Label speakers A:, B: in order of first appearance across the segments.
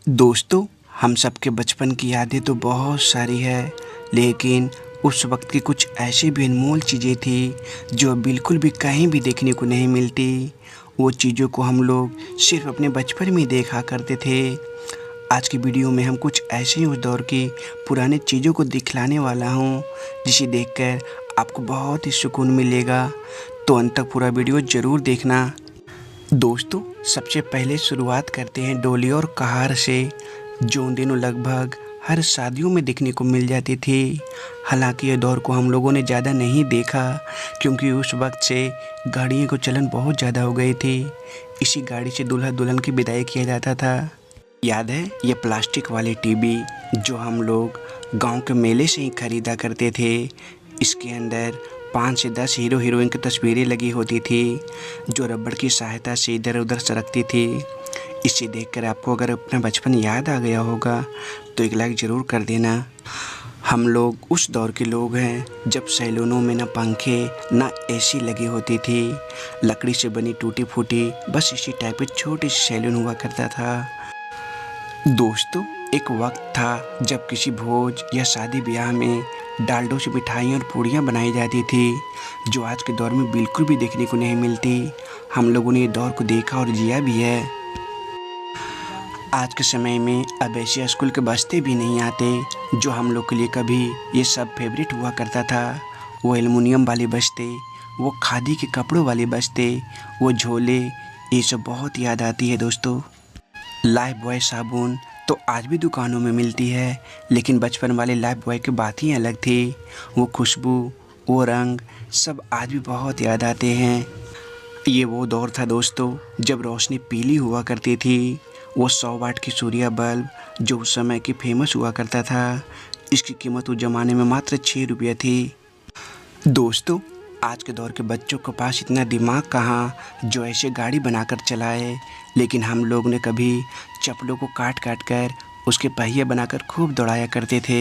A: दोस्तों, हम सबके बचपन की यादें तो बहुत सारी है, लेकिन उस वक्त की कुछ ऐसी भी अनमोल चीज़ें थी जो बिल्कुल भी कहीं भी देखने को नहीं मिलती। वो चीज़ों को हम लोग सिर्फ अपने बचपन में देखा करते थे। आज की वीडियो में हम कुछ ऐसे ही उस दौर की पुरानी चीज़ों को दिखलाने वाला हूँ, जिसे देखकर आपको बहुत ही सुकून मिलेगा। तो अंत तक पूरा वीडियो ज़रूर देखना। दोस्तों, सबसे पहले शुरुआत करते हैं डोली और कहार से, जो उन दिनों लगभग हर शादियों में देखने को मिल जाती थी। हालांकि ये दौर को हम लोगों ने ज़्यादा नहीं देखा, क्योंकि उस वक्त से गाड़ियों का चलन बहुत ज़्यादा हो गई थी। इसी गाड़ी से दूल्हा दुल्हन की विदाई किया जाता था। याद है ये प्लास्टिक वाली टीवी जो हम लोग गांव के मेले से ही खरीदा करते थे। इसके अंदर 5 से 10 हीरो हीरोइन की तस्वीरें लगी होती थी, जो रबड़ की सहायता से इधर उधर सरकती थी। इसे देखकर आपको अगर अपना बचपन याद आ गया होगा तो एक लाइक ज़रूर कर देना। हम लोग उस दौर के लोग हैं जब सैलूनों में ना पंखे ना एसी लगी होती थी। लकड़ी से बनी टूटी फूटी बस इसी टाइप के छोटे से सैलून हुआ करता था। दोस्तों, एक वक्त था जब किसी भोज या शादी ब्याह में डालडों से मिठाइयाँ और पूड़ियाँ बनाई जाती थी, जो आज के दौर में बिल्कुल भी देखने को नहीं मिलती। हम लोगों ने ये दौर को देखा और जिया भी है। आज के समय में अब ऐसे स्कूल के बस्ते भी नहीं आते जो हम लोग के लिए कभी ये सब फेवरेट हुआ करता था। वो एल्युमिनियम वाले बस्ते, वो खादी के कपड़ों वाले बस्ते, वो झोले, ये सब बहुत याद आती है। दोस्तों, लाइफ बॉय साबुन तो आज भी दुकानों में मिलती है, लेकिन बचपन वाले लाइफ बॉय की बात ही अलग थी। वो खुशबू, वो रंग सब आज भी बहुत याद आते हैं। ये वो दौर था दोस्तों जब रोशनी पीली हुआ करती थी। वो 100 वाट की सूर्य बल्ब जो उस समय की फेमस हुआ करता था, इसकी कीमत उस ज़माने में मात्र 6 रुपये थी। दोस्तों, आज के दौर के बच्चों के पास इतना दिमाग कहाँ जो ऐसे गाड़ी बनाकर चलाए, लेकिन हम लोग ने कभी चप्पलों को काट काट कर उसके पहिए बनाकर खूब दौड़ाया करते थे।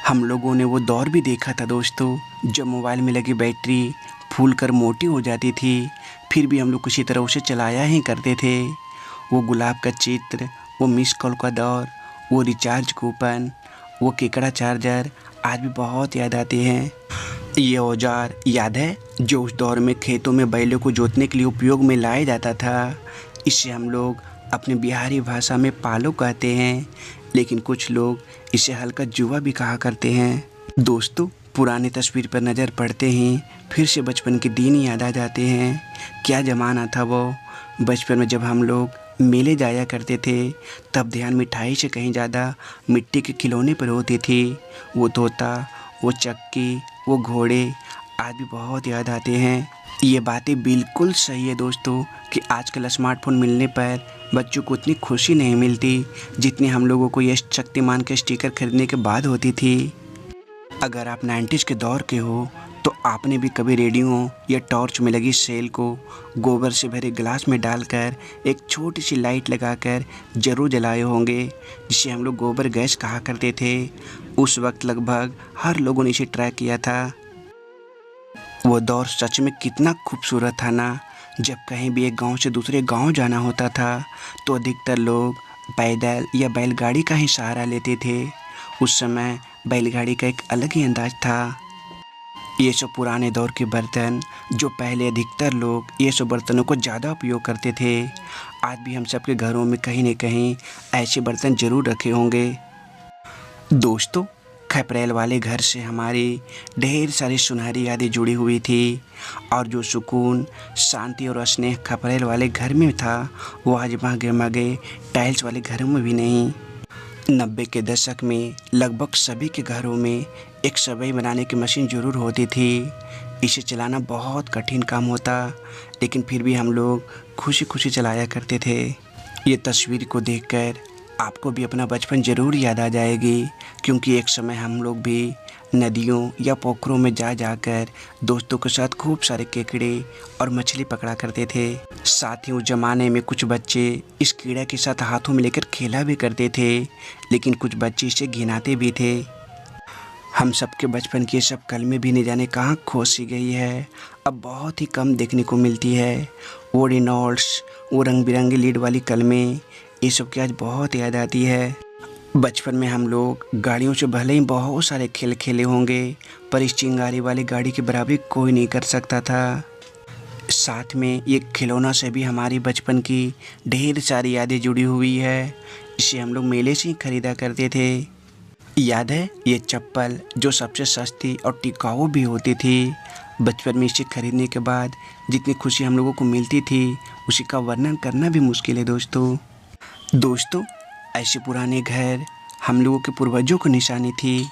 A: हम लोगों ने वो दौर भी देखा था दोस्तों जब मोबाइल में लगी बैटरी फूल कर मोटी हो जाती थी, फिर भी हम लोग किसी तरह उसे चलाया ही करते थे। वो गुलाब का चित्र, वो मिस कॉल का दौर, वो रिचार्ज कूपन, वो केकड़ा चार्जर आज भी बहुत याद आते हैं। ये औजार याद है जो उस दौर में खेतों में बैलों को जोतने के लिए उपयोग में लाया जाता था। इसे हम लोग अपने बिहारी भाषा में पालो कहते हैं, लेकिन कुछ लोग इसे हल्का जुआ भी कहा करते हैं। दोस्तों, पुरानी तस्वीर पर नज़र पड़ते ही फिर से बचपन के दिन याद आ जाते हैं। क्या ज़माना था वो। बचपन में जब हम लोग मेले जाया करते थे, तब ध्यान मिठाई से कहीं ज़्यादा मिट्टी के खिलौने पर होती थी। वो तोता, वो चक्की, वो घोड़े आज भी बहुत याद आते हैं। ये बातें बिल्कुल सही है दोस्तों कि आजकल स्मार्टफोन मिलने पर बच्चों को उतनी खुशी नहीं मिलती जितनी हम लोगों को ये शक्तिमान के स्टिकर खरीदने के बाद होती थी। अगर आप 90s के दौर के हो तो आपने भी कभी रेडियो या टॉर्च में लगी सेल को गोबर से भरे गिलास में डालकर एक छोटी सी लाइट लगाकर ज़रूर जलाए होंगे, जिसे हम लोग गोबर गैस कहा करते थे। उस वक्त लगभग हर लोगों ने इसे ट्राई किया था। वो दौर सच में कितना खूबसूरत था ना। जब कहीं भी एक गांव से दूसरे गांव जाना होता था तो अधिकतर लोग पैदल या बैलगाड़ी का ही सहारा लेते थे। उस समय बैलगाड़ी का एक अलग ही अंदाज था। ये सब पुराने दौर के बर्तन जो पहले अधिकतर लोग ये सब बर्तनों को ज़्यादा उपयोग करते थे। आज भी हम सबके घरों में कहीं न कहीं ऐसे बर्तन ज़रूर रखे होंगे। दोस्तों, खपरेल वाले घर से हमारी ढेर सारी सुनहरी यादें जुड़ी हुई थी, और जो सुकून, शांति और स्नेह खपरेल वाले घर में था वो आज महंगे महंगे टाइल्स वाले घरों में भी नहीं। 90 के दशक में लगभग सभी के घरों में एक सेवई बनाने की मशीन ज़रूर होती थी। इसे चलाना बहुत कठिन काम होता, लेकिन फिर भी हम लोग खुशी खुशी चलाया करते थे। ये तस्वीर को देखकर आपको भी अपना बचपन ज़रूर याद आ जाएगी, क्योंकि एक समय हम लोग भी नदियों या पोखरों में जा जाकर दोस्तों के साथ खूब सारे केकड़े और मछली पकड़ा करते थे। साथ ही उस ज़माने में कुछ बच्चे इस कीड़ा के साथ हाथों में लेकर खेला भी करते थे, लेकिन कुछ बच्चे इसे घिनाते भी थे। हम सबके बचपन की ये सब कलमें भी नहीं जाने कहाँ खो सी गई है, अब बहुत ही कम देखने को मिलती है। वो रिनॉल्ड्स, वो रंग बिरंगी लीड वाली कलमें, ये सब की आज बहुत याद आती है। बचपन में हम लोग गाड़ियों से भले ही बहुत सारे खेल खेले होंगे, पर इस चिंगारी वाली गाड़ी की बराबरी कोई नहीं कर सकता था। साथ में ये खिलौना से भी हमारी बचपन की ढेर सारी यादें जुड़ी हुई है। इसे हम लोग मेले से ही खरीदा करते थे। याद है ये चप्पल जो सबसे सस्ती और टिकाऊ भी होती थी। बचपन में इसे खरीदने के बाद जितनी खुशी हम लोगों को मिलती थी, उसी का वर्णन करना भी मुश्किल है दोस्तों ऐसे पुराने घर हम लोगों के पूर्वजों की निशानी थी,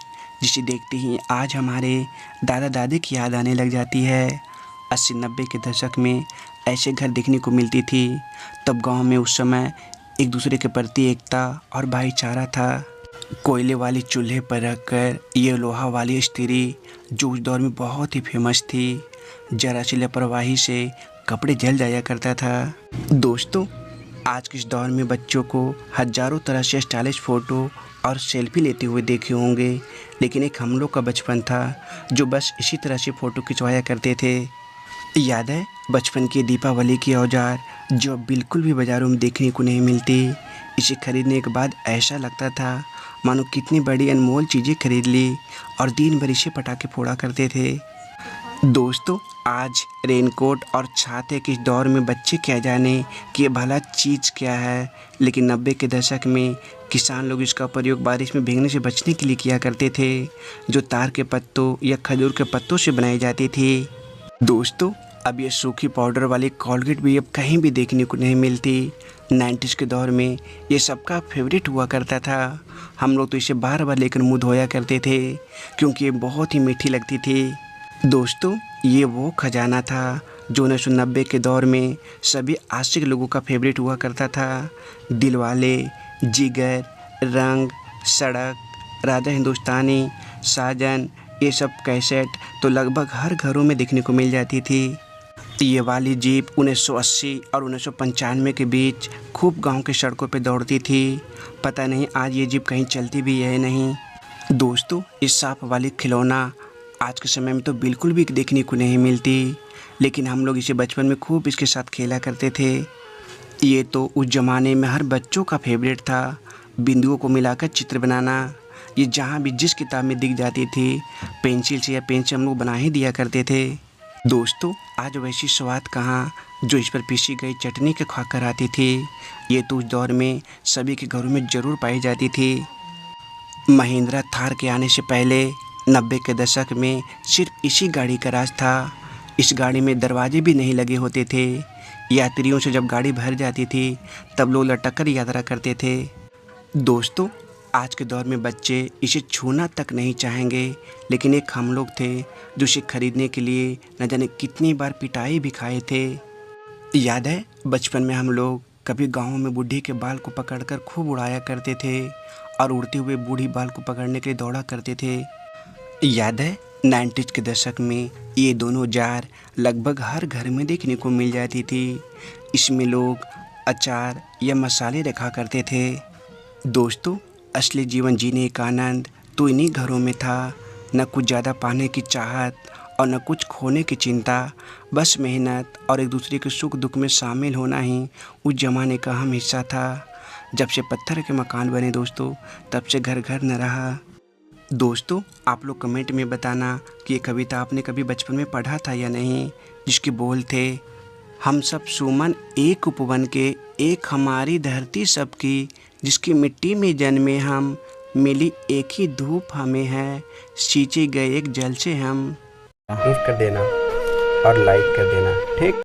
A: जिसे देखते ही आज हमारे दादा दादी की याद आने लग जाती है। 80-90 के दशक में ऐसे घर देखने को मिलती थी। तब गांव में उस समय एक दूसरे के प्रति एकता और भाईचारा था। कोयले वाली चूल्हे पर रखकर ये लोहा वाली स्त्री जो उस दौर में बहुत ही फेमस थी, जरा सी लापरवाही से कपड़े जल जाया करता था। दोस्तों आज के इस दौर में बच्चों को हजारों तरह से स्टाइलिश फ़ोटो और सेल्फी लेते हुए देखे होंगे, लेकिन एक हम लोग का बचपन था जो बस इसी तरह से फ़ोटो खिंचवाया करते थे। याद है बचपन की दीपावली की औजार जो बिल्कुल भी बाज़ारों में देखने को नहीं मिलती। इसे खरीदने के बाद ऐसा लगता था मानो कितनी बड़ी अनमोल चीज़ें खरीद ली, और दिन भर इसे पटाखे फोड़ा करते थे। दोस्तों आज रेनकोट और छाते के इस दौर में बच्चे क्या जाने कि ये भला चीज़ क्या है, लेकिन 90 के दशक में किसान लोग इसका प्रयोग बारिश में भीगने से बचने के लिए किया करते थे, जो तार के पत्तों या खजूर के पत्तों से बनाई जाती थी। दोस्तों अब ये सूखी पाउडर वाली कोलगेट भी अब कहीं भी देखने को नहीं मिलती। 90s के दौर में ये सबका फेवरेट हुआ करता था। हम लोग तो इसे बार बार लेकर मुँह धोया करते थे, क्योंकि ये बहुत ही मीठी लगती थी। दोस्तों ये वो खजाना था जो 1990 के दौर में सभी आशिक लोगों का फेवरेट हुआ करता था। दिलवाले, जिगर, रंग, सड़क, राजा हिंदुस्तानी, साजन, ये सब कैसेट तो लगभग हर घरों में देखने को मिल जाती थी। ये वाली जीप 1980 और 1995 के बीच खूब गांव के सड़कों पे दौड़ती थी। पता नहीं आज ये जीप कहीं चलती भी है नहीं। दोस्तों इस सांप वाली खिलौना आज के समय में तो बिल्कुल भी देखने को नहीं मिलती, लेकिन हम लोग इसे बचपन में खूब इसके साथ खेला करते थे। ये तो उस ज़माने में हर बच्चों का फेवरेट था। बिंदुओं को मिलाकर चित्र बनाना, ये जहाँ भी जिस किताब में दिख जाती थी पेंसिल से या पेन से हम लोग बना ही दिया करते थे। दोस्तों आज वैसी स्वाद कहाँ जो इस पर पीसी गई चटनी के खाकर आती थी। ये तो उस दौर में सभी के घरों में ज़रूर पाई जाती थी। महिंद्रा थार के आने से पहले 90 के दशक में सिर्फ इसी गाड़ी का राज था। इस गाड़ी में दरवाजे भी नहीं लगे होते थे। यात्रियों से जब गाड़ी भर जाती थी तब लोग लटक कर यात्रा करते थे। दोस्तों आज के दौर में बच्चे इसे छूना तक नहीं चाहेंगे, लेकिन एक हम लोग थे जो इसे खरीदने के लिए न जाने कितनी बार पिटाई भी खाए थे। याद है बचपन में हम लोग कभी गाँव में बूढ़ी के बाल को पकड़कर खूब उड़ाया करते थे, और उड़ते हुए बूढ़ी बाल को पकड़ने के लिए दौड़ा करते थे। याद है 90s के दशक में ये दोनों जार लगभग हर घर में देखने को मिल जाती थी। इसमें लोग अचार या मसाले रखा करते थे। दोस्तों असली जीवन जीने का आनंद तो इन्हीं घरों में था। न कुछ ज़्यादा पाने की चाहत और न कुछ खोने की चिंता, बस मेहनत और एक दूसरे के सुख दुख में शामिल होना ही उस ज़माने का अहम हिस्सा था। जब से पत्थर के मकान बने दोस्तों, तब से घर घर न रहा। दोस्तों आप लोग कमेंट में बताना कि ये कविता आपने कभी बचपन में पढ़ा था या नहीं, जिसके बोल थे हम सब सुमन एक उपवन के, एक हमारी धरती सबकी, जिसकी मिट्टी में जन्मे हम, मिली एक ही धूप हमें है, सींचे गए एक जल से हम।
B: कर देना और लाइक कर देना, ठीक।